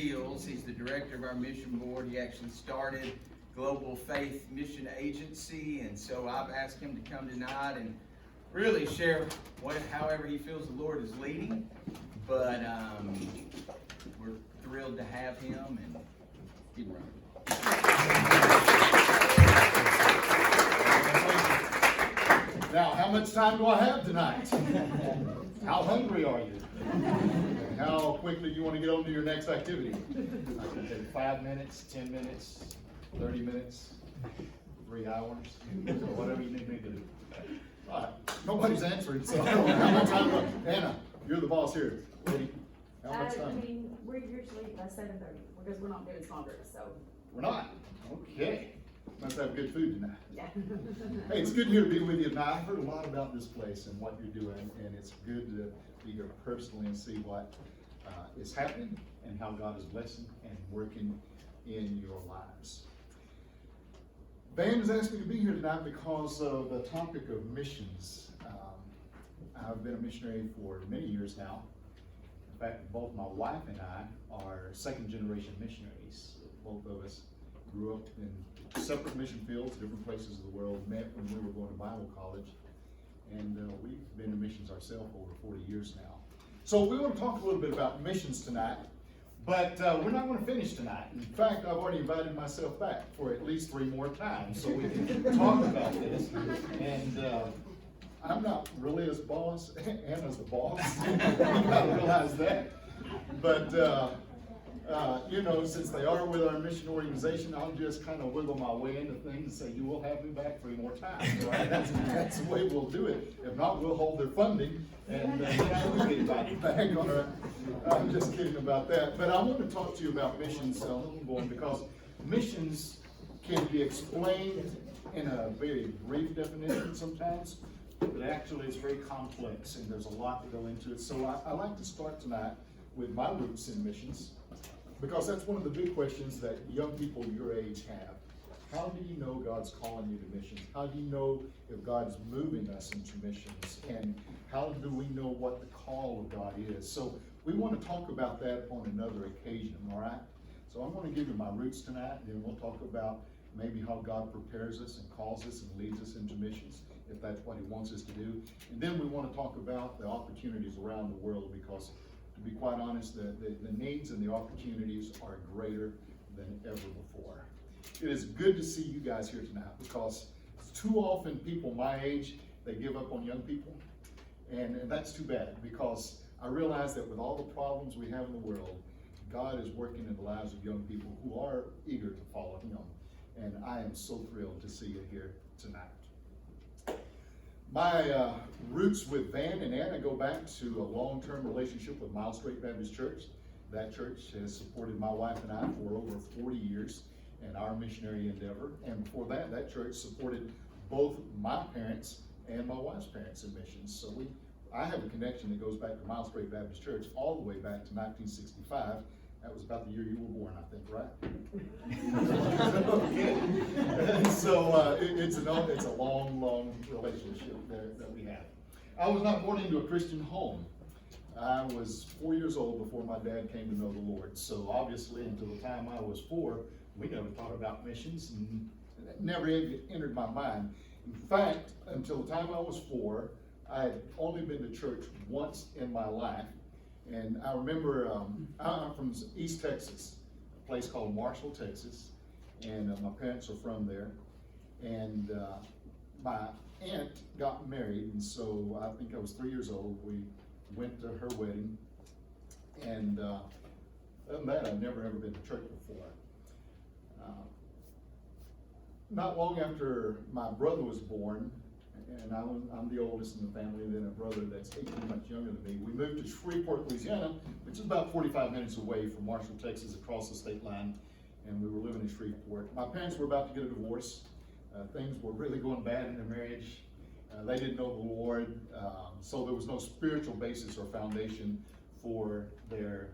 He's the director of our mission board. He actually started Global Faith Mission Agency, and so I've asked him to come tonight and really share however he feels the Lord is leading. But we're thrilled to have him, and keep running. Now, how much time do I have tonight? How hungry are you? And how quickly do you want to get on to your next activity? I can take 5 minutes, 10 minutes, 30 minutes, 3 hours, whatever you need me to do. All right, nobody's answering, so how much time do I, Anna, you're the boss here. Lady, how much time? I mean, we're usually by 7:30 because we're not doing smokers, so. We're not? Okay. Must have good food tonight. Yeah. Hey, it's good here to be with you tonight. I've heard a lot about this place and what you're doing, and it's good to be here personally and see what is happening and how God is blessing and working in your lives. Van has asked me to be here tonight because of the topic of missions. I've been a missionary for many years now. In fact, both my wife and I are second-generation missionaries. Both of us grew up in separate mission fields, different places of the world, met when we were going to Bible college, and we've been in missions ourselves over 40 years now. So we want to talk a little bit about missions tonight, but we're not going to finish tonight. In fact, I've already invited myself back for at least 3 more times so we can talk about this. And I'm not really his boss. Anna's the boss. You got to realize that. But you know, since they are with our mission organization, I'll just kind of wiggle my way into things and say, you will have me back 3 more times, right? That's the way we'll do it. If not, we'll hold their funding and we'll get anybody back. All right. I'm just kidding about that. But I want to talk to you about missions, because missions can be explained in a very brief definition sometimes, but actually it's very complex and there's a lot to go into it. So I like to start tonight with my roots in missions, because that's one of the big questions that young people your age have. How do you know God's calling you to missions? How do you know if God's moving us into missions? And how do we know what the call of God is? So we want to talk about that on another occasion, all right? So I'm going to give you my roots tonight, and then we'll talk about maybe how God prepares us and calls us and leads us into missions, if that's what he wants us to do. And then we want to talk about the opportunities around the world, because to be quite honest, the needs and the opportunities are greater than ever before. It is good to see you guys here tonight, because too often people my age, they give up on young people. And that's too bad, because I realize that with all the problems we have in the world, God is working in the lives of young people who are eager to follow him. And I am so thrilled to see you here tonight. My roots with Van and Anna go back to a long-term relationship with Miles Strait Baptist Church. That church has supported my wife and I for over 40 years in our missionary endeavor. And before that, that church supported both my parents and my wife's parents in missions. So I have a connection that goes back to Miles Strait Baptist Church all the way back to 1965. That was about the year you were born, I think, right? Okay. So it's a long, long relationship that we have. I was not born into a Christian home. I was 4 years old before my dad came to know the Lord. So obviously, until the time I was 4, we never thought about missions, and it never entered my mind. In fact, until the time I was 4, I had only been to church once in my life. And I remember, I'm from East Texas, a place called Marshall, Texas, and my parents are from there. And my aunt got married, and so I think I was 3 years old. We went to her wedding, and other than that, I'd never ever been to church before. Not long after my brother was born, and I'm the oldest in the family, and then a brother that's 18 months younger than me. We moved to Shreveport, Louisiana, which is about 45 minutes away from Marshall, Texas, across the state line, and we were living in Shreveport. My parents were about to get a divorce. Things were really going bad in their marriage. They didn't know the Lord, so there was no spiritual basis or foundation for their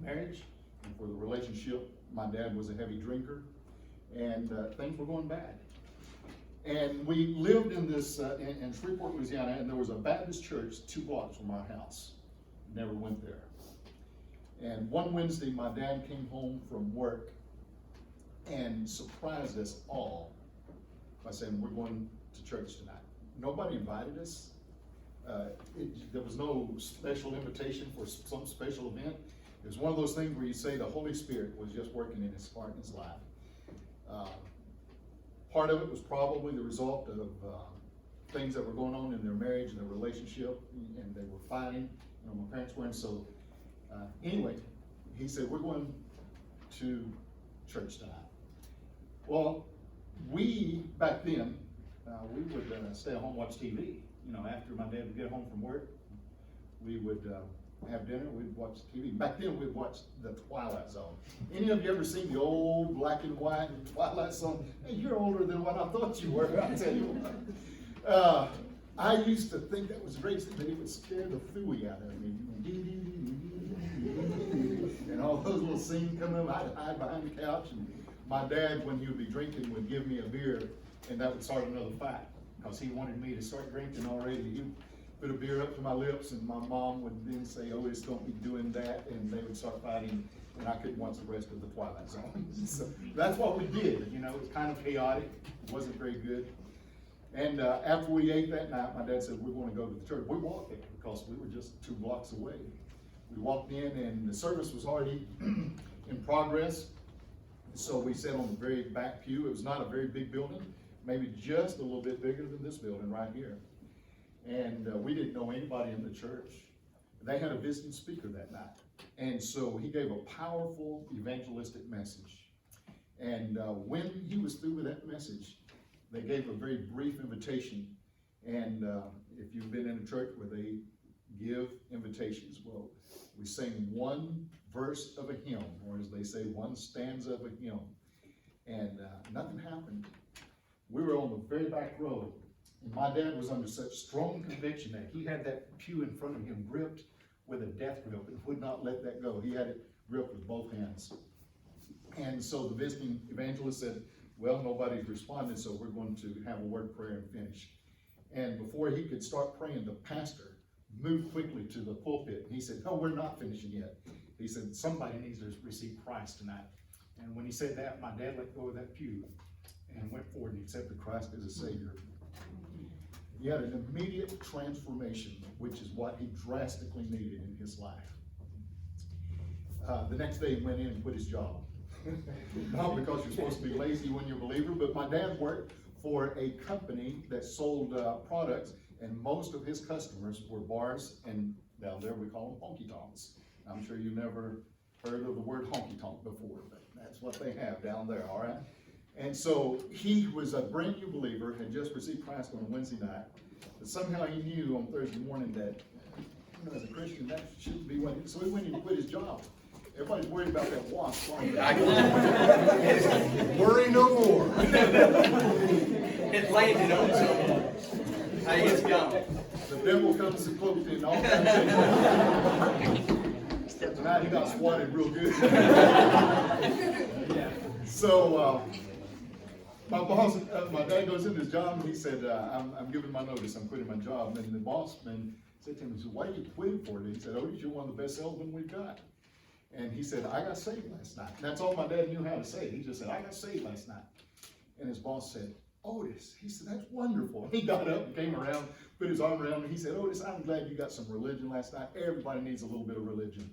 marriage and for the relationship. My dad was a heavy drinker, and things were going bad. And we lived in this, in Shreveport, Louisiana, and there was a Baptist church 2 blocks from our house. Never went there. And one Wednesday, my dad came home from work and surprised us all by saying, we're going to church tonight. Nobody invited us. There was no special invitation for some special event. It was one of those things where you say the Holy Spirit was just working in his heart and his life. Part of it was probably the result of things that were going on in their marriage and their relationship, and they were fighting. You know, my parents were, and so anyway, he said, we're going to church tonight. Well, we, back then, we would stay at home, watch TV. You know, after my dad would get home from work, we would have dinner, we'd watch TV. Back then, we'd watch The Twilight Zone. Any of you ever seen the old black and white Twilight Zone? Hey, you're older than what I thought you were, I'll tell you what. I used to think that was great, that it would scare the phooey out of me. And all those little scenes come up, I'd hide behind the couch, and my dad, when he would be drinking, would give me a beer, and that would start another fight, because he wanted me to start drinking already. He would put a beer up to my lips, and my mom would then say, Otis, don't be doing that, and they would start fighting, and I couldn't watch the rest of the Twilight Zone. So that's what we did. You know, it was kind of chaotic, it wasn't very good. And after we ate that night, my dad said, we're going to go to the church. We walked there, because we were just 2 blocks away. We walked in, and the service was already in progress. So we sat on the very back pew. It was not a very big building, maybe just a little bit bigger than this building right here. And we didn't know anybody in the church. They had a visiting speaker that night. And so he gave a powerful evangelistic message. And when he was through with that message, they gave a very brief invitation. And if you've been in a church where they give invitations, well, we sang one verse of a hymn, or as they say, one stanza of a hymn, and nothing happened. We were on the very back row, and my dad was under such strong conviction that he had that pew in front of him gripped with a death grip and would not let that go. He had it gripped with both hands. And so the visiting evangelist said, well, nobody's responded, so we're going to have a word of prayer and finish. And before he could start praying, the pastor moved quickly to the pulpit. He said, no, we're not finishing yet. He said, somebody needs to receive Christ tonight. And when he said that, my dad let go of that pew and went forward and accepted Christ as a Savior. He had an immediate transformation, which is what he drastically needed in his life. The next day he went in and quit his job. Not because you're supposed to be lazy when you're a believer, but my dad worked for a company that sold products, and most of his customers were bars, and down there we call them honky-tonks. I'm sure you've never heard of the word honky-tonk before, but that's what they have down there, all right? And so he was a brand new believer, had just received Christ on a Wednesday night, but somehow he knew on Thursday morning that, you know, as a Christian, that shouldn't be what he, so he went in and quit his job. Everybody's worried about that wasp flying. Worry no more. It landed on someone. Hey, it's gone. The devil comes and cloaked in all kinds of things. Tonight he got swatted real good. So my boss, my dad goes in his job and he said, I'm giving my notice, I'm quitting my job. And the boss man said to him, he said, why are you quitting for it? He said, Otis, you're one of the best salesmen we've got. And he said, I got saved last night. And that's all my dad knew how to say. He just said, I got saved last night. And his boss said, Otis, he said, that's wonderful. He got up and came around, put his arm around me. He said, Otis, I'm glad you got some religion last night. Everybody needs a little bit of religion.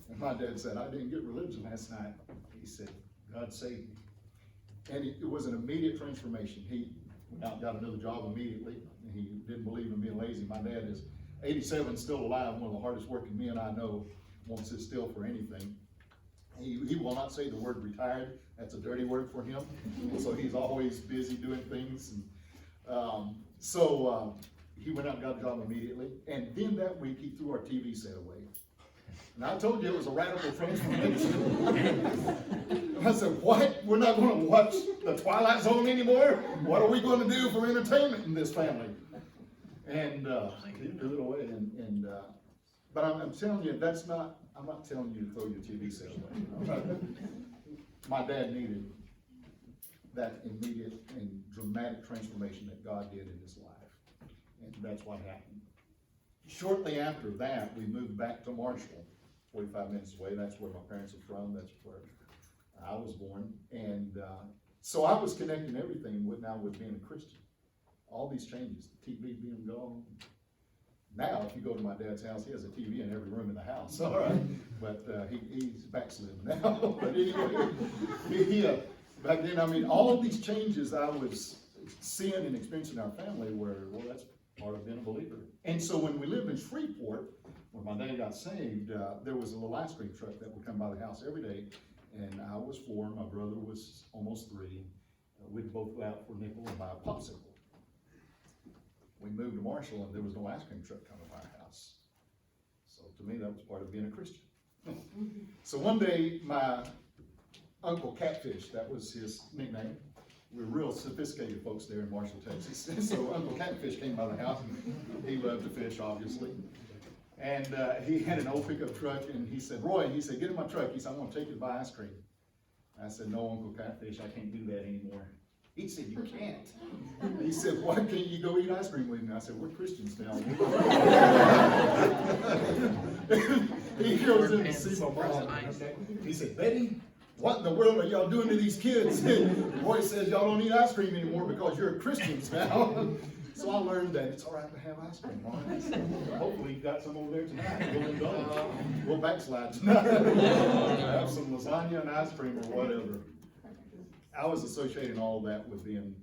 And my dad said, I didn't get religion last night. He said, God saved me. And it was an immediate transformation. He went out and got another job immediately. He didn't believe in being lazy. My dad is 87, still alive, one of the hardest working men I know. Won't sit still for anything. He will not say the word retired. That's a dirty word for him. So he's always busy doing things. And, he went out and got a job immediately. And then that week he threw our TV set away. And I told you it was a radical transformation. I said, what? We're not going to watch the Twilight Zone anymore? What are we going to do for entertainment in this family? And he threw it away. But I'm telling you, I'm not telling you to throw your TV set away. My dad needed that immediate and dramatic transformation that God did in his life. And that's what happened. Shortly after that, we moved back to Marshall 45 minutes away. That's where my parents are from. That's where I was born. And so I was connecting everything with being a Christian. All these changes, the TV being gone. Now, if you go to my dad's house, he has a TV in every room in the house. All right, but he's backslidden now. But anyway, back then, I mean, all of these changes I was seeing and experiencing in our family were, well, that's part of being a believer. And so when we lived in Shreveport, when my dad got saved, there was a little ice cream truck that would come by the house every day. And I was 4, my brother was almost 3. We'd both go out for a nickel and buy a popsicle. We moved to Marshall and there was no ice cream truck coming by our house. So to me, that was part of being a Christian. So one day, my Uncle Catfish, that was his nickname. We're real sophisticated folks there in Marshall, Texas. So Uncle Catfish came by the house. He loved to fish, obviously. And he had an old pickup truck, and he said, Roy, he said, get in my truck. He said, I'm gonna take you to buy ice cream. I said, no, Uncle Catfish, I can't do that anymore. He said, you can't. He said, why can't you go eat ice cream with me? I said, we're Christians now. He goes in to see my mom. He said, Betty, what in the world are y'all doing to these kids? Roy says y'all don't eat ice cream anymore because you're Christians now. So I learned that it's all right to have ice cream, all right? Hopefully you got some over there tonight. We'll indulge. We'll backslide tonight. Have some lasagna and ice cream or whatever. I was associating all of that with being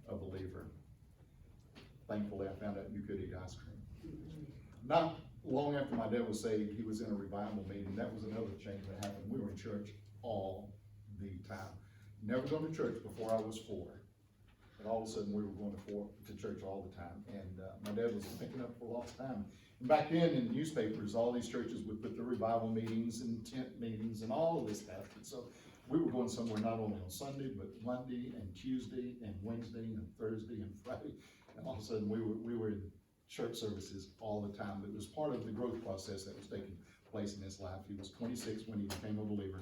a believer. Thankfully, I found out you could eat ice cream. Not long after my dad was saved, he was in a revival meeting. That was another change that happened. We were in church all the time. Never gone to church before I was 4. And all of a sudden, we were going to church all the time. And my dad was making up for lost time. And back then, in newspapers, all these churches would put their revival meetings and tent meetings and all of this stuff. And so we were going somewhere not only on Sunday, but Monday and Tuesday and Wednesday and Thursday and Friday. And all of a sudden, we were in church services all the time. It was part of the growth process that was taking place in his life. He was 26 when he became a believer.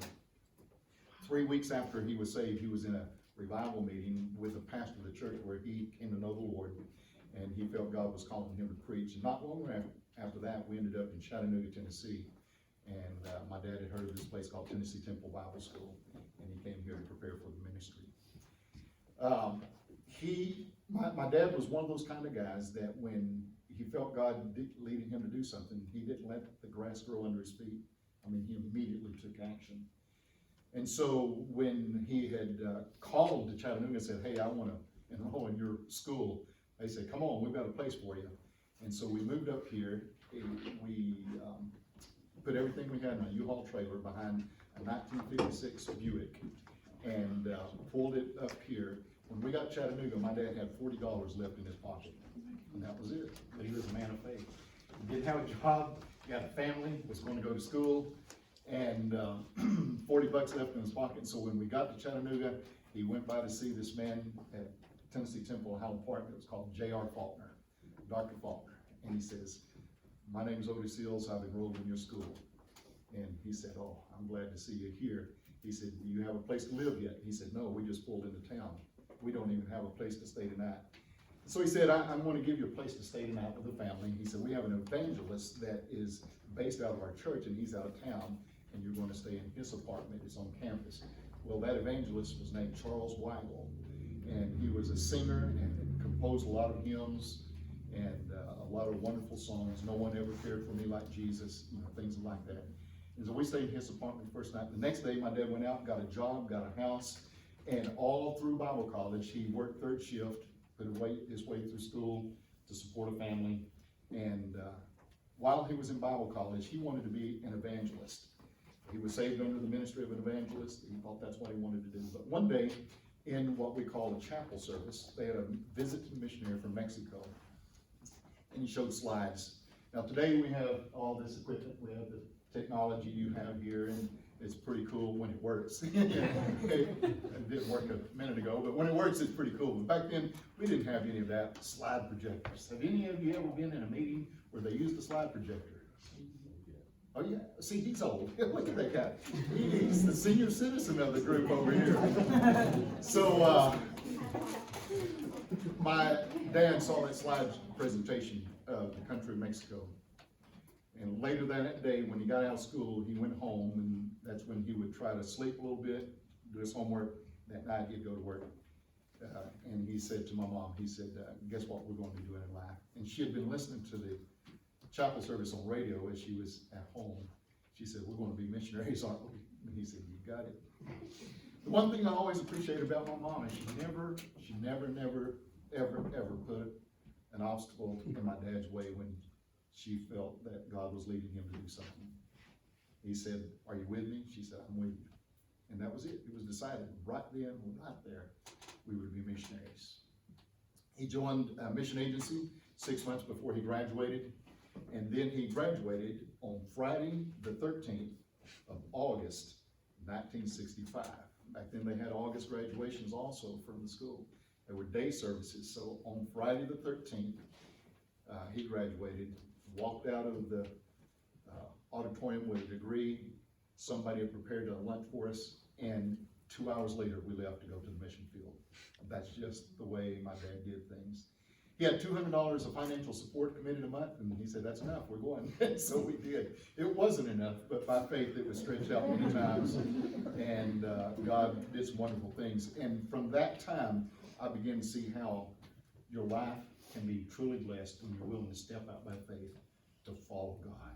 3 weeks after he was saved, he was in a revival meeting with the pastor of the church where he came to know the Lord, and he felt God was calling him to preach. And not long after that, we ended up in Chattanooga, Tennessee, and my dad had heard of this place called Tennessee Temple Bible School, and he came here to prepare for the ministry. My dad was one of those kind of guys that when he felt God leading him to do something, he didn't let the grass grow under his feet. I mean, he immediately took action. And so when he had called to Chattanooga and said, hey, I want to enroll in your school, they said, come on, we've got a place for you. And so we moved up here. We put everything we had in a U-Haul trailer behind a 1956 Buick and pulled it up here. When we got to Chattanooga, my dad had $40 left in his pocket, and that was it. He was a man of faith. He didn't have a job, he had a family, was going to go to school, and 40 bucks left in his pocket. So when we got to Chattanooga, he went by to see this man at Tennessee Temple, Highland Park, that was called J.R. Faulkner, Dr. Faulkner. And he says, my name's Otis Seals, I've enrolled in your school. And he said, oh, I'm glad to see you here. He said, do you have a place to live yet? He said, no, we just pulled into town. We don't even have a place to stay tonight. So he said, I'm going to give you a place to stay tonight with the family. He said, we have an evangelist that is based out of our church, and he's out of town, and you're going to stay in his apartment. It's on campus. Well, that evangelist was named Charles Weigel, and he was a singer and composed a lot of hymns and a lot of wonderful songs. No one ever cared for me like Jesus, things like that. And so we stayed in his apartment the first night. The next day, my dad went out, got a job, got a house, and all through Bible college, he worked third shift, put his way through school to support a family. And while he was in Bible college, he wanted to be an evangelist. He was saved under the ministry of an evangelist. He thought that's what he wanted to do. But one day, in what we call a chapel service, they had a visiting missionary from Mexico, and he showed slides. Now today we have all this equipment. We have the technology you have here, and it's pretty cool when it works. It didn't work a minute ago, but when it works, it's pretty cool. But back then, we didn't have any of that slide projectors. Have any of you ever been in a meeting where they used a slide projector? Oh yeah, see, he's old. Look at that guy. He's the senior citizen of the group over here. So my dad saw that slide presentation of the country of Mexico. And later that day, when he got out of school, he went home, and that's when he would try to sleep a little bit, do his homework. That night, he'd go to work. And he said to my mom, he said, guess what we're going to be doing in life? And she had been listening to the chapel service on radio as she was at home. She said, we're going to be missionaries, aren't we? And he said, you got it. The one thing I always appreciate about my mom is she never, ever put an obstacle in my dad's way when she felt that God was leading him to do something. He said, are you with me? She said, I'm with you. And that was it. It was decided right then, right there, we would be missionaries. He joined a mission agency 6 months before he graduated. And then he graduated on Friday, the 13th of August, 1965. Back then they had August graduations also from the school. There were day services. So on Friday the 13th, he graduated, walked out of the auditorium with a degree. Somebody had prepared a lunch for us, and 2 hours later we left to go to the mission field. That's just the way my dad did things. He had $200 of financial support committed a month, and he said, that's enough, we're going. So we did. It wasn't enough, but by faith it was stretched out many times, and God did some wonderful things. And from that time, I began to see how your life can be truly blessed when you're willing to step out by faith to follow God.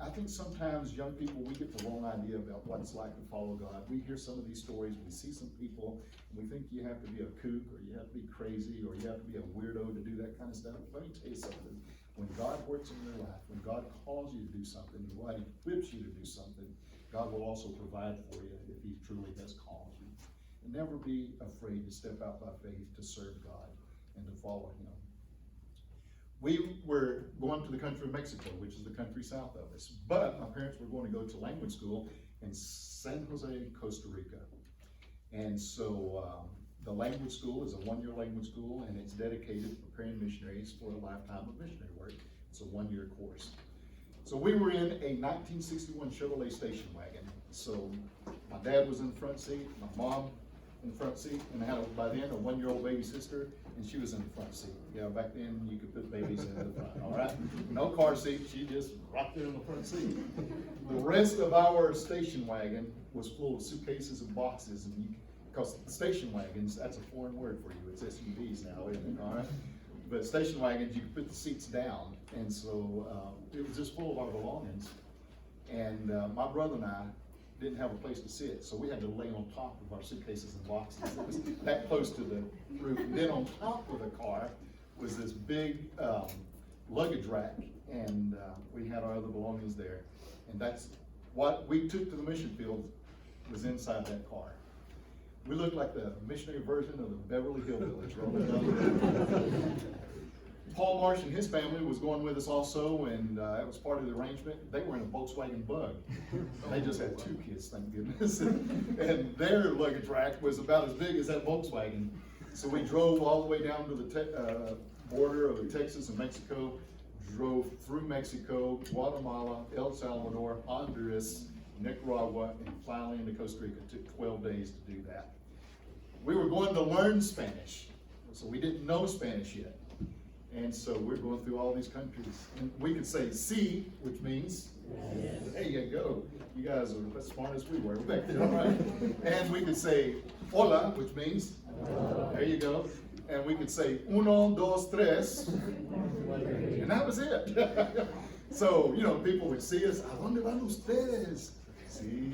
I think sometimes young people, we get the wrong idea about what it's like to follow God. We hear some of these stories, we see some people, and we think you have to be a kook, or you have to be crazy, or you have to be a weirdo to do that kind of stuff. Let me tell you something. When God works in your life, when God calls you to do something, and God equips you to do something, God will also provide for you if he truly has called you. And never be afraid to step out by faith to serve God and to follow him. We were going to the country of Mexico, which is the country south of us. But my parents were going to go to language school in San Jose, Costa Rica. And so the language school is a one-year language school, and it's dedicated to preparing missionaries for a lifetime of missionary work. It's a one-year course. So we were in a 1961 Chevrolet station wagon. So my dad was in the front seat, my mom in the front seat, and I had, by then, a one-year-old baby sister, and she was in the front seat. Yeah, back then you could put babies in the front, all right? No car seat, she just right there in the front seat. The rest of our station wagon was full of suitcases and boxes, and because station wagons, that's a foreign word for you, it's SUVs now, isn't it, all right? But station wagons, you could put the seats down, and so it was just full of our belongings. And my brother and I didn't have a place to sit, so we had to lay on top of our suitcases and boxes. It was that close to the roof. And then on top of the car was this big luggage rack, and we had our other belongings there. And that's what we took to the mission field, was inside that car. We looked like the missionary version of the Beverly Hillbillies rolling down the road. Paul Marsh and his family was going with us also, and that was part of the arrangement. They were in a Volkswagen Bug. They just had 2 kids, thank goodness. And their luggage rack was about as big as that Volkswagen. So we drove all the way down to the border of Texas and Mexico, drove through Mexico, Guatemala, El Salvador, Honduras, Nicaragua, and finally into Costa Rica. It took 12 days to do that. We were going to learn Spanish, so we didn't know Spanish yet. And so we're going through all these countries. And we could say sí, which means, yes. There you go. You guys are as smart as we were back then, all right? And we could say hola, which means, there you go. And we could say uno, dos, tres. And that was it. So, you know, people would see us, ¿a dónde van ustedes? Sí.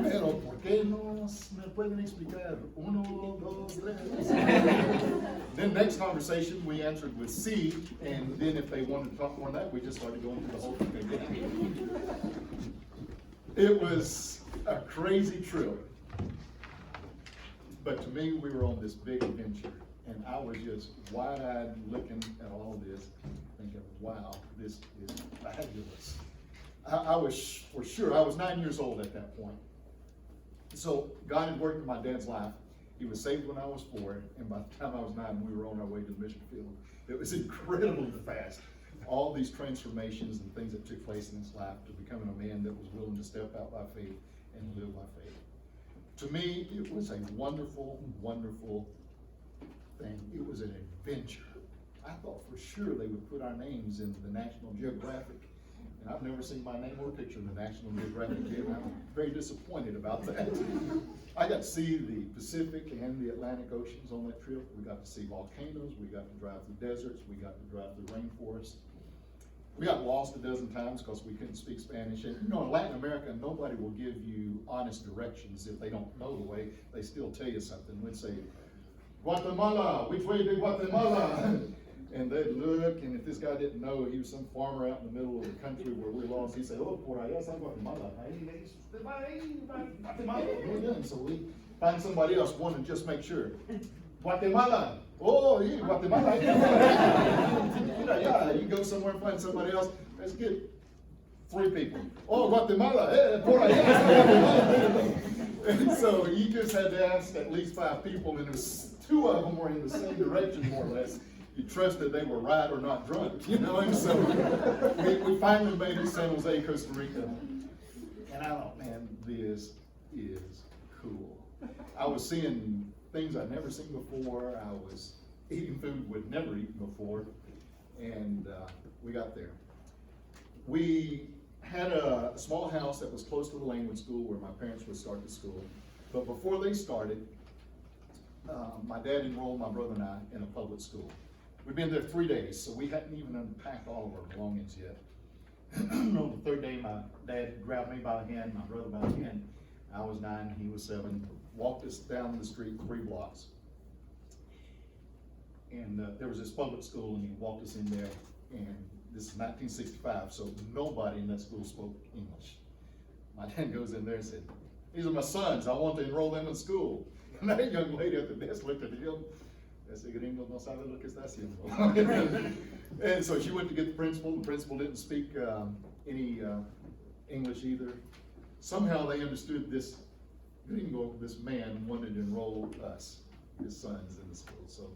Pero, ¿por qué no me pueden explicar? Uno, dos, tres. Then next conversation, we answered with sí, and then if they wanted to talk more than that, we just started going through the whole thing again. It was a crazy trip. But to me, we were on this big adventure, and I was just wide-eyed looking at all this, thinking, wow, this is fabulous. I was, for sure, I was 9 years old at that point. So God had worked in my dad's life. He was saved when I was 4, and by the time I was 9, we were on our way to the mission field. It was incredibly fast. All these transformations and things that took place in his life to becoming a man that was willing to step out by faith and live by faith. To me, it was a wonderful, wonderful thing. It was an adventure. I thought for sure they would put our names in the National Geographic. And I've never seen my name or picture in the National Geographic yet, and I'm very disappointed about that. I got to see the Pacific and the Atlantic Oceans on that trip. We got to see volcanoes, we got to drive through deserts, we got to drive through rainforests. We got lost a dozen times because we couldn't speak Spanish. And you know, in Latin America, nobody will give you honest directions if they don't know the way. They still tell you something. We'd say, Guatemala, which way to Guatemala? And they'd look, and if this guy didn't know, he was some farmer out in the middle of the country where we're lost, he'd say, oh, por allá está Guatemala. Guatemala. And so we find somebody else, one, and just make sure. Guatemala. Oh, yeah, Guatemala. Yeah, you go somewhere and find somebody else. Let's get 3 people. Oh, Guatemala. Por allá. And so you just had to ask at least 5 people, and there's 2 of them were in the same direction, more or less. You trusted they were right or not drunk, you know, and so we finally made it to San Jose, Costa Rica. And I thought, man, this is cool. I was seeing things I'd never seen before. I was eating food we'd never eaten before. And we got there. We had a small house that was close to the language school where my parents would start the school. But before they started, my dad enrolled my brother and I in a public school. We'd been there 3 days, so we hadn't even unpacked all of our belongings yet. On the 3rd day, my dad grabbed me by the hand, my brother by the hand. I was 9, he was 7, walked us down the street 3 blocks. And there was this public school, and he walked us in there, and this is 1965, so nobody in that school spoke English. My dad goes in there and said, these are my sons, I want to enroll them in school. And that young lady at the desk looked at him, ese gringo no sabe lo que está haciendo. And so she went to get the principal didn't speak any English either. Somehow they understood this gringo, this man, wanted to enroll us, his sons, in the school. So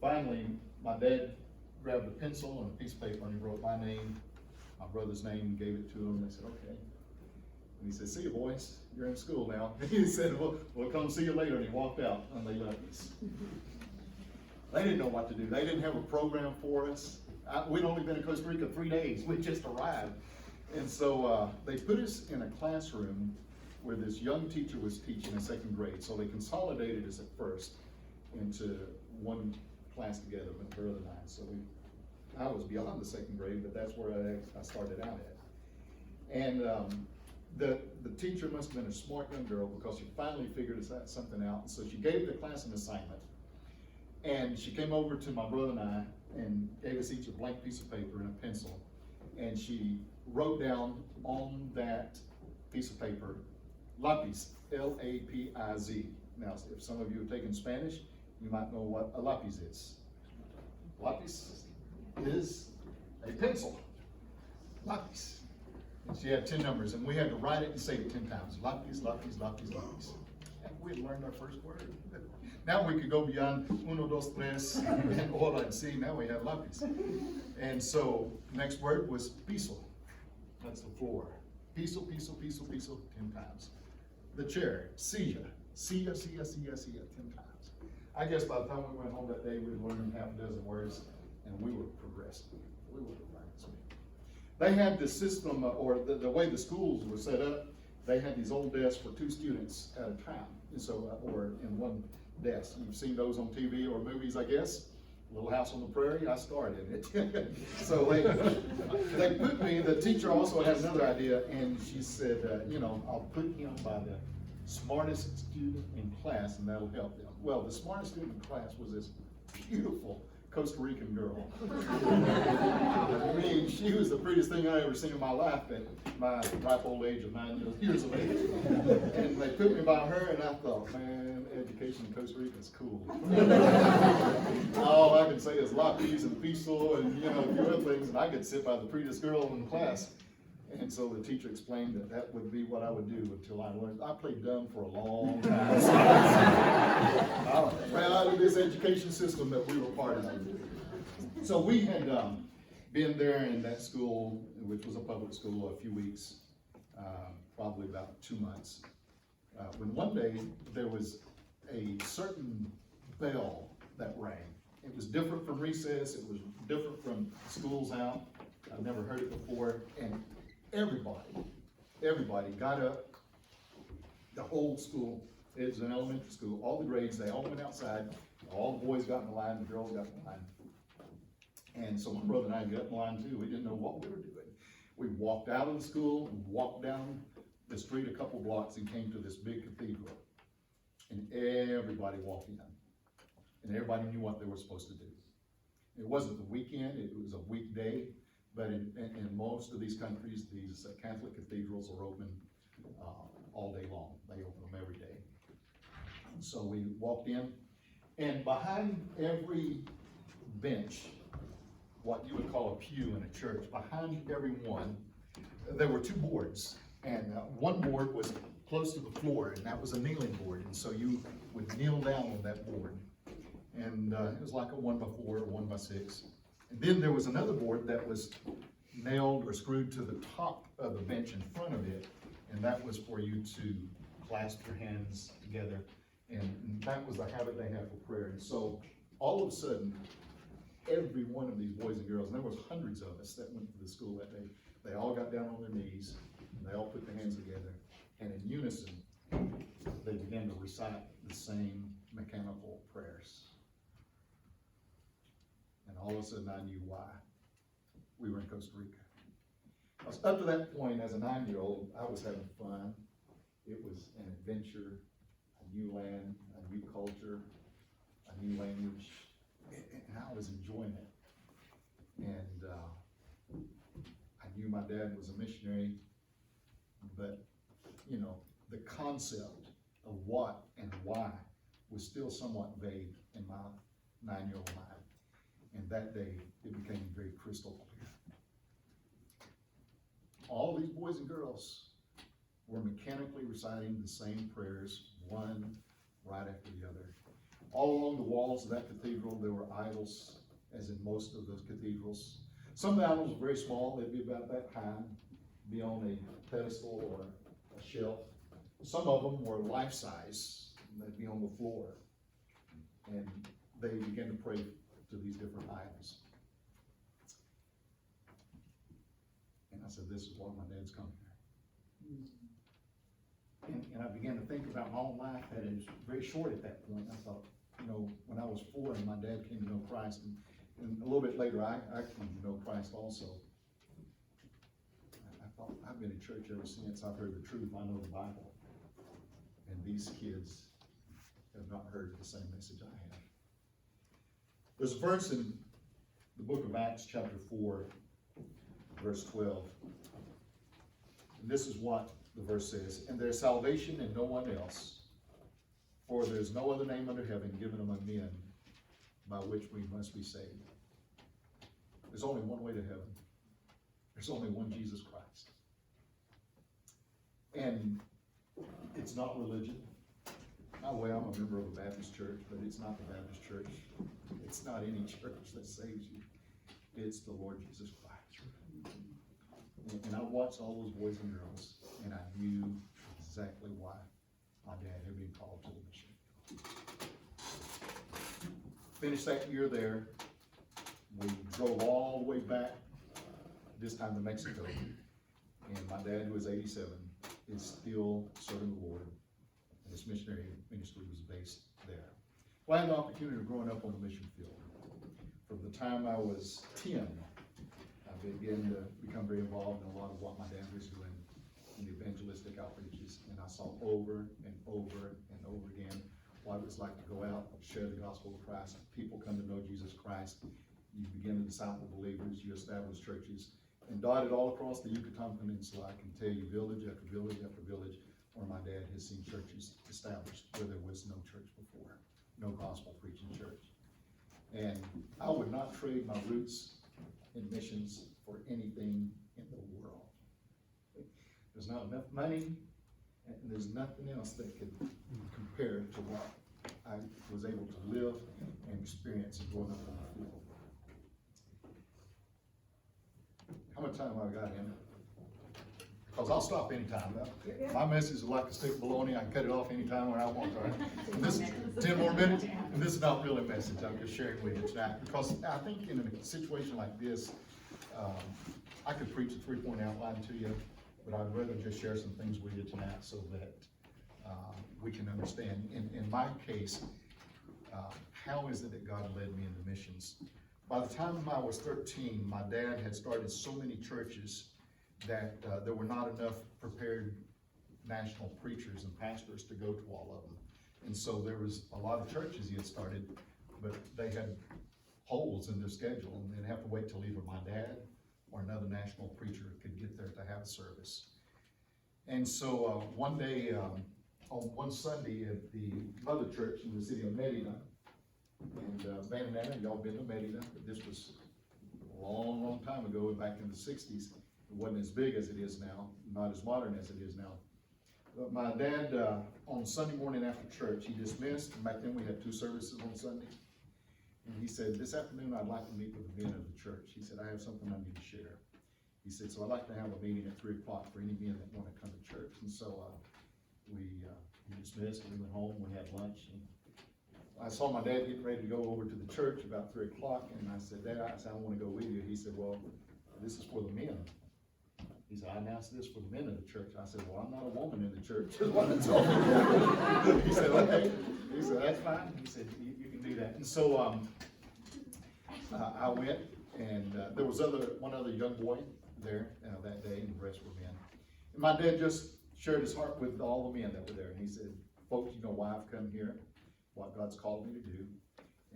finally, my dad grabbed a pencil and a piece of paper and he wrote my name, my brother's name, and gave it to him. They said, okay. And he said, see you boys, you're in school now. He said, well, we'll come see you later. And he walked out and they left us. They didn't know what to do. They didn't have a program for us. We'd only been in Costa Rica 3 days. We just arrived. And so they put us in a classroom where this young teacher was teaching in 2nd grade. So they consolidated us at first into one class together, my brother and I. So I was beyond the 2nd grade, but that's where I started out at. And the teacher must have been a smart young girl because she finally figured something out. And so she gave the class an assignment. And she came over to my brother and I and gave us each a blank piece of paper and a pencil. And she wrote down on that piece of paper, lápiz, L-A-P-I-Z. Now, if some of you have taken Spanish, you might know what a lápiz is. Lápiz is a pencil. Lápiz. And she had 10 numbers, and we had to write it and say it 10 times. Lápiz, lápiz, lápiz, lápiz. And we had learned our first word. Now we could go beyond uno, dos, tres, and hola, and see, now we have lápiz. And so, next word was piso. That's the floor. Piso, piso, piso, piso, 10 times. The chair, silla, silla, silla, silla, silla, 10 times. I guess by the time we went home that day, we'd learned half a dozen words, and we were progressing. We were progressing. They had the system, or the way the schools were set up, they had these old desks for 2 students at a time, and so, or in one desk. You've seen those on TV or movies, I guess. Little House on the Prairie, I starred in it. So they put me, the teacher also had another idea, and she said, you know, I'll put him by the smartest student in class, and that'll help them. Well, the smartest student in class was this beautiful Costa Rican girl. I mean, she was the prettiest thing I ever seen in my life at my ripe old age of 9 years of age. And they put me by her, and I thought, man, education in Costa Rica is cool. All I can say is lápiz and piso and, you know, a few other things, and I could sit by the prettiest girl in class. And so the teacher explained that that would be what I would do until I learned. I played dumb for a long time. I ran out of this education system that we were part of. So we had been there in that school, which was a public school, a few weeks, probably about 2 months. When one day there was a certain bell that rang It was different from recess, it was different from schools out. I've never heard it before, and everybody got up. The whole school, it was an elementary school, all the grades, they all went outside. All the boys got in the line, the girls got in the line. And so my brother and I got in line too. We didn't know what we were doing. We walked out of the school, walked down the street a couple blocks and came to this big cathedral. And everybody walked in. And everybody knew what they were supposed to do. It wasn't the weekend, it was a weekday. But in most of these countries, these Catholic cathedrals are open all day long. They open them every day. So we walked in, and behind every bench, what you would call a pew in a church, behind every one, there were two boards. And one board was close to the floor, and that was a kneeling board. And so you would kneel down on that board. And it was like a 1x4 or 1x6. And then there was another board that was nailed or screwed to the top of the bench in front of it. And that was for you to clasp your hands together. And that was the habit they had for prayer. And so all of a sudden, every one of these boys and girls, and there was hundreds of us that went to the school that day, they all got down on their knees, and they all put their hands together, and in unison, they began to recite the same mechanical prayers. And all of a sudden I knew why. We were in Costa Rica. Up to that point, as a 9-year-old, I was having fun. It was an adventure, a new land, a new culture, a new language, and I was enjoying it. And I knew my dad was a missionary, but you know, the concept of what and why was still somewhat vague in my 9-year-old mind. And that day, it became very crystal clear. All these boys and girls were mechanically reciting the same prayers, one right after the other. All along the walls of that cathedral, there were idols, as in most of those cathedrals. Some of the idols were very small, they'd be about that high, be on a pedestal or a shelf. Some of them were life-size, they'd be on the floor. And they began to pray to these different idols. And I said, this is why my dad's come here. And I began to think about my own life that is very short at that point. I thought, you know, when I was 4 and my dad came to know Christ, and a little bit later I came to know Christ also. I thought, I've been in church ever since. I've heard the truth. I know the Bible. And these kids have not heard the same message I have. There's a verse in the book of Acts, chapter 4, verse 12. And this is what the verse says. And there's salvation in no one else, for there's no other name under heaven given among men by which we must be saved. There's only one way to heaven. There's only one Jesus Christ. And it's not religion. I'm a member of a Baptist church, but it's not the Baptist church. It's not any church that saves you. It's the Lord Jesus Christ. And I watched all those boys and girls, and I knew exactly why my dad had been called to the mission. Finished that year there. We drove all the way back, this time to Mexico. And my dad, who is 87, is still serving the Lord. And his missionary ministry was based there. Well, I had the opportunity of growing up on the mission field. From the time I was 10, I began to become very involved in a lot of what my dad was doing in the evangelistic outreaches. And I saw over and over and over again what it was like to go out and share the gospel of Christ. People come to know Jesus Christ. You begin to disciple believers. You establish churches. And dotted all across the Yucatan Peninsula, I can tell you village after village after village where my dad has seen churches established where there was no church before, no gospel preaching church. And I would not trade my roots in missions for anything in the world. There's not enough money, and there's nothing else that could compare to what I was able to live and experience growing up on the field. How much time have I got in? because I'll stop anytime. My message is like a stick of bologna, I can cut it off anytime when I want, all right? And this, 10 more minutes, and this is not really a message, I'm just sharing with you tonight, because I think in a situation like this, I could preach a 3-point outline to you, but I'd rather just share some things with you tonight so that we can understand, in my case, how is it that God led me into missions? By the time I was 13, my dad had started so many churches that there were not enough prepared national preachers and pastors to go to all of them. And so there was a lot of churches he had started, but they had holes in their schedule, and they'd have to wait till either my dad or another national preacher could get there to have a service. And so one day, on one Sunday at the mother church in the city of Merida, and Bananana, y'all been to Merida, but this was a long, long time ago, back in the 60s. It wasn't as big as it is now, not as modern as it is now. But my dad, on Sunday morning after church, he dismissed, and back then we had 2 services on Sunday. And he said, this afternoon I'd like to meet with the men of the church. He said, I have something I need to share. He said, so I'd like to have a meeting at 3 o'clock for any men that want to come to church. And so we dismissed, and we went home, we had lunch. And I saw my dad getting ready to go over to the church about 3 o'clock, and I said, Dad, I want to go with you. He said, well, this is for the men. He said, I announced this for the men of the church. I said, well, I'm not a woman in the church, is what I told him. He said, okay. He said, that's fine. He said, you can do that. And so I went, and there was one other young boy there that day, and the rest were men. And my dad just shared his heart with all the men that were there. And he said, folks, you know why I've come here, what God's called me to do.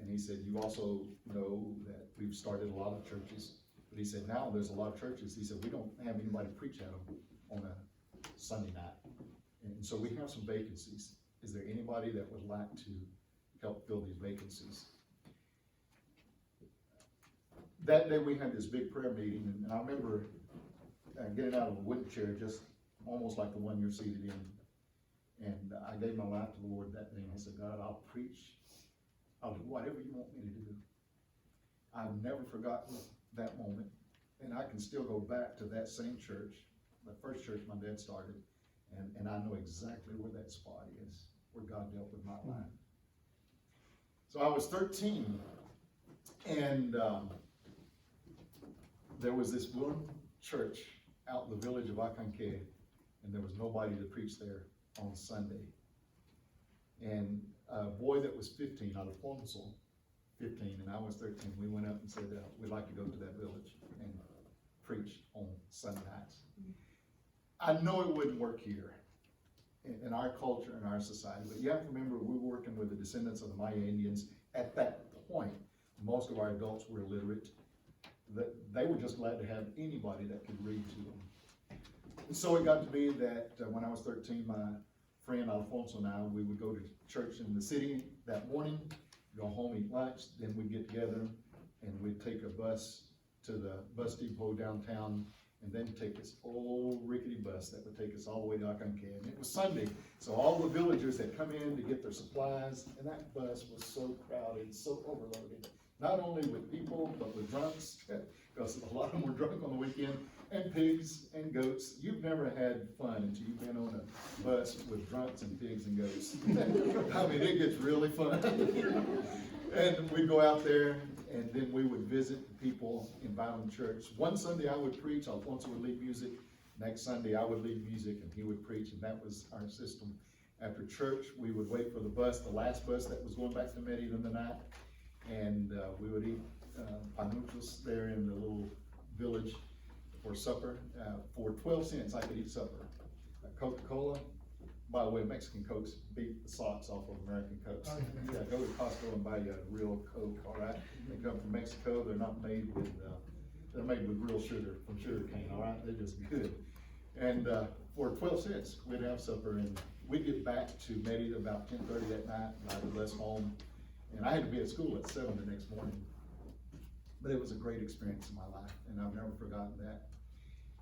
And he said, you also know that we've started a lot of churches. But he said, now there's a lot of churches. He said, we don't have anybody preach at them on a Sunday night. And so we have some vacancies. Is there anybody that would like to help fill these vacancies? That day we had this big prayer meeting, and I remember getting out of a wooden chair, just almost like the one you're seated in. And I gave my life to the Lord that day, and I said, God, I'll preach. I'll do whatever you want me to do. I've never forgotten that moment, and I can still go back to that same church, the first church my dad started, and I know exactly where that spot is, where God dealt with my life. So I was 13, and there was this one church out in the village of Akanke, and there was nobody to preach there on Sunday. And a boy that was 15, Alfonso, 15, and I was 13, we went up and said, we'd like to go to that village and preach on Sunday nights. I know it wouldn't work here in our culture, in our society, but you have to remember we were working with the descendants of the Maya Indians. At that point, most of our adults were illiterate. They were just glad to have anybody that could read to them. And so it got to be that when I was 13, my friend Alfonso and I, we would go to church in the city that morning, go home, eat lunch, then we'd get together and we'd take a bus to the bus depot downtown, and then take this old rickety bus that would take us all the way to Akanke. And it was Sunday, so all the villagers had come in to get their supplies, and that bus was so crowded, so overloaded. Not only with people, but with drunks, because a lot of them were drunk on the weekend, and pigs and goats. You've never had fun until you've been on a bus with drunks and pigs and goats. I mean, it gets really fun. And we'd go out there, and then we would visit people, invite them to church. One Sunday I would preach, Alfonso would lead music. Next Sunday I would lead music, and he would preach, and that was our system. After church, we would wait for the bus, the last bus that was going back to Merida in the night, and we would eat panuchos there in the little village for supper. For 12 cents, I could eat supper. Coca-Cola. By the way, Mexican Cokes beat the socks off of American Cokes. Yeah, go to Costco and buy you a real Coke, all right? They come from Mexico. They're not made with, they're made with real sugar, from sugar cane, all right? They're just good. And for 12 cents, we'd have supper, and we'd get back to Merida about 10:30 that night, and I would less home. And I had to be at school at 7 the next morning. But it was a great experience in my life, and I've never forgotten that.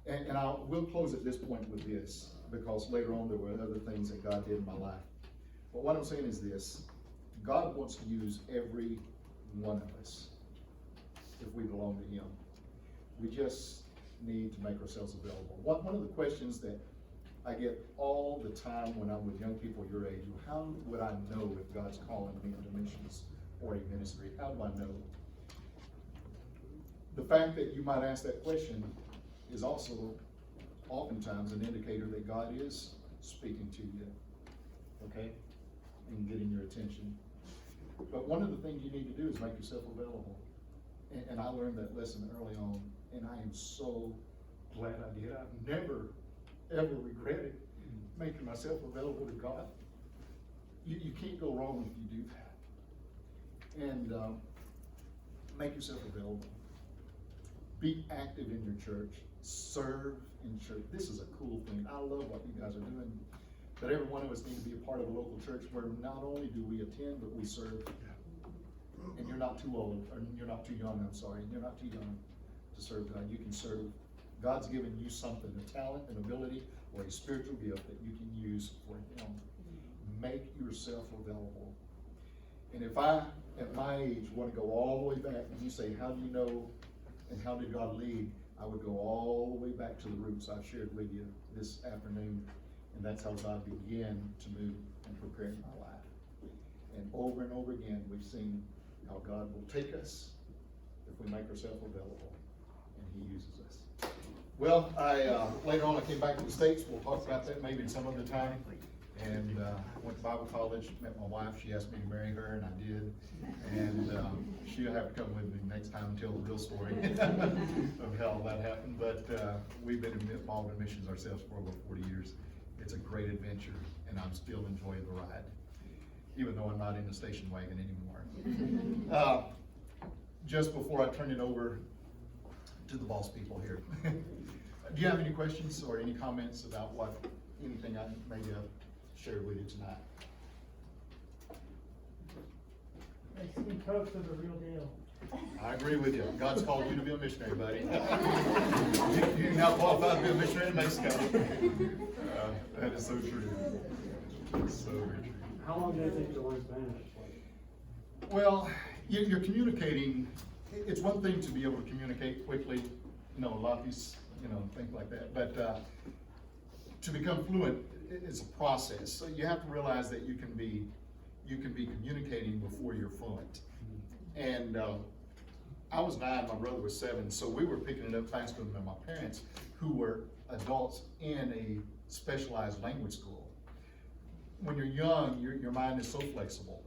And we'll close at this point with this, because later on there were other things that God did in my life. But what I'm saying is this: God wants to use every one of us if we belong to Him. We just need to make ourselves available. One of the questions that I get all the time when I'm with young people your age, how would I know if God's calling me into missions or a ministry? How do I know? The fact that you might ask that question is also oftentimes an indicator that God is speaking to you, okay, and getting your attention. But one of the things you need to do is make yourself available. And I learned that lesson early on, and I am so glad I did. I've never, ever regretted making myself available to God. You can't go wrong if you do that. And make yourself available. Be active in your church. Serve in church. This is a cool thing. I love what you guys are doing. But every one of us need to be a part of a local church where not only do we attend, but we serve. And you're not too old, or you're not too young, I'm sorry. You're not too young to serve God. You can serve. God's given you something, a talent, an ability, or a spiritual gift that you can use for Him. Make yourself available. And if I, at my age, want to go all the way back, and you say, how do you know and how did God lead? I would go all the way back to the roots I've shared with you this afternoon. And that's how God began to move and prepare my life. And over again, we've seen how God will take us if we make ourselves available, and He uses us. Well, later on I came back to the States. We'll talk about that maybe some other time. And went to Bible college, met my wife. She asked me to marry her, and I did. And she'll have to come with me next time and tell the real story of how that happened. But we've been involved in missions ourselves for over 40 years. It's a great adventure, and I'm still enjoying the ride, even though I'm not in the station wagon anymore. Just before I turn it over to the boss people here, do you have any questions or any comments about anything I maybe have shared with you tonight? Mexican Cokes are the real deal. I agree with you. God's called you to be a missionary, buddy. You're now qualified to be a missionary in Mexico. That is so true. So very true. How long did it take you to learn Spanish? Well, you're communicating. It's one thing to be able to communicate quickly, lapis, things like that. But to become fluent is a process. So you have to realize that you can be communicating before you're fluent. And I was 9, my brother was 7, so we were picking it up faster than my parents, who were adults in a specialized language school. When you're young, your mind is so flexible.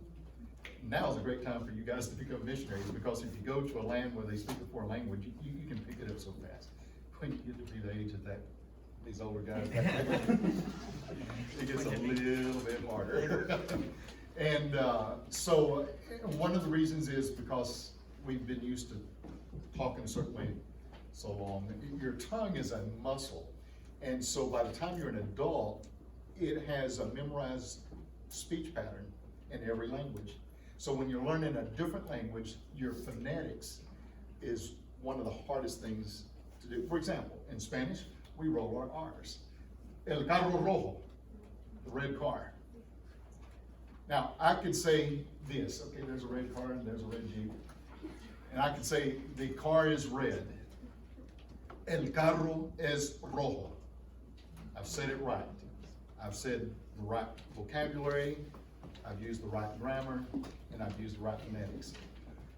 Now is a great time for you guys to become missionaries, because if you go to a land where they speak a foreign language, you can pick it up so fast. When you get to be the age of these older guys, it gets a little bit harder. And so one of the reasons is because we've been used to talking a certain way so long. Your tongue is a muscle. And so by the time you're an adult, it has a memorized speech pattern in every language. So when you're learning a different language, your phonetics is one of the hardest things to do. For example, in Spanish, we roll our R's. El carro rojo, the red car. Now, I could say this, okay, there's a red car and there's a red Jeep. And I could say, the car is red. El carro es rojo. I've said it right. I've said the right vocabulary, I've used the right grammar, and I've used the right phonetics.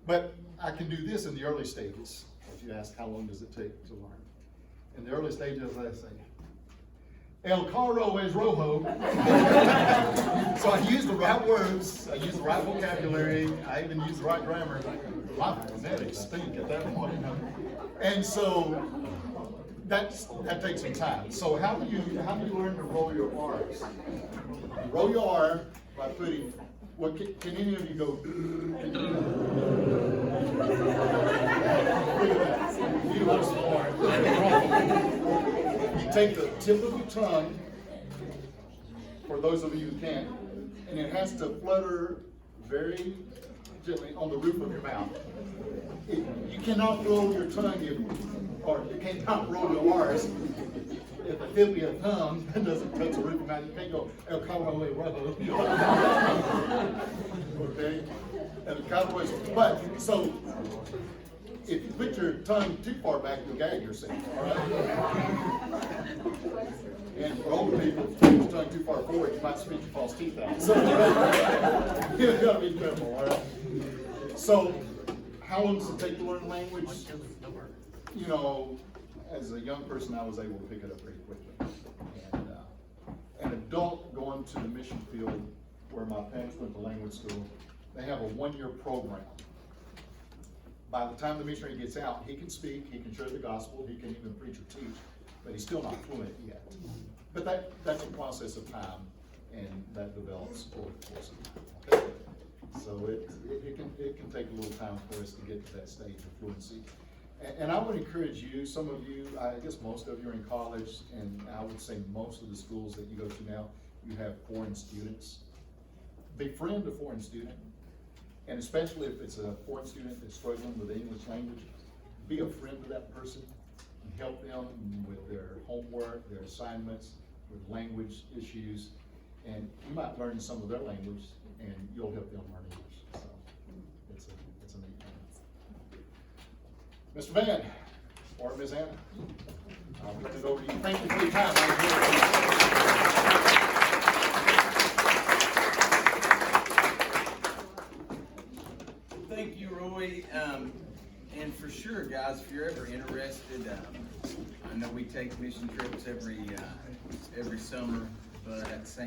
But I can do this in the early stages. If you ask how long does it take to learn. In the early stages, I say, El carro es rojo. So I use the right words, I use the right vocabulary, I even use the right grammar. My phonetics stink at that point. And so that takes some time. So how do you learn to roll your R's? You roll your R by putting, can any of you go? You are smart. You take the tip of your tongue, for those of you who can't, and it has to flutter very gently on the roof of your mouth. You cannot roll your tongue or you cannot roll your R's if the tip of your tongue doesn't touch the roof of your mouth. You can't go, El carro es rojo. Okay? El carro es, but, so if you put your tongue too far back, you'll gag yourself, all right? And for older people, if you put your tongue too far forward, you might spit your false teeth out. So, you gotta be careful, all right? So, how long does it take to learn a language? You know, as a young person, I was able to pick it up pretty quickly. And an adult going to the mission field where my parents went to language school, they have a 1-year program. By the time the missionary gets out, he can speak, he can share the gospel, he can even preach or teach, but he's still not fluent yet. But that's a process of time, and that develops over the course of time, okay? So it can take a little time for us to get to that stage of fluency. And I would encourage you, some of you, I guess most of you are in college, and I would say most of the schools that you go to now, you have foreign students. Befriend a foreign student, and especially if it's a foreign student that's struggling with the English language, be a friend to that person and help them with their homework, their assignments, with language issues, and you might learn some of their language, and you'll help them learn English. So it's a neat thing. Mr. Van, or Ms. Anna, I'll turn it over to you. Thank you for your time. Thank you, Roy. And for sure, guys, if you're ever interested, I know we take mission trips every summer, but at the same